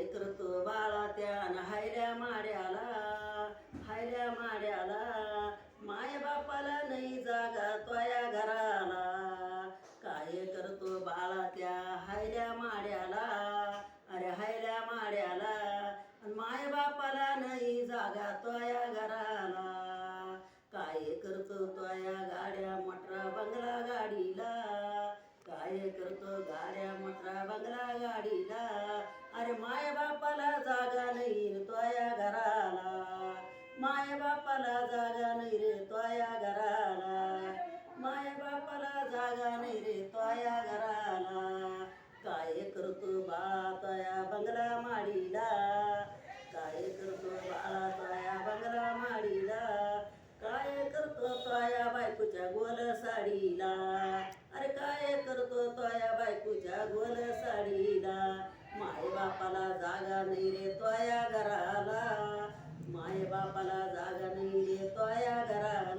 करतो बाळा त्यान हायल्या माड्याला, हायल्या माड्याला. माय बापाला नाही जागा त्वया घराला. काय करतो बाळा त्या हायल्या माड्याला, अरे हायल्या माड्याला. माय बापाला नाही जागा त्वया घराला. काय करतो त्वया गाड्या मोटरा बंगला गाडीला. काय करतो गाड्या मोटरा बंगला गाडीला. अरे माय बापाला जागा नाही त्वया घराला. माय बापाला जागा नाही रे त्वया घराला. माय बापाला जागा नाही रे त्वया घराला. काय करतो बाळा त्वया बंगला माडीला. काय करतो बाळा त्वया बंगला माडीला. काय करतो त्वया बायकोच्या गोल साडीला. अरे काय करतो त्वया बायकोच्या गोल साडीला. माय बापाला जागा नाही रे त्वया घराला. माय बापाला जागा नाही रे त्वया घराला.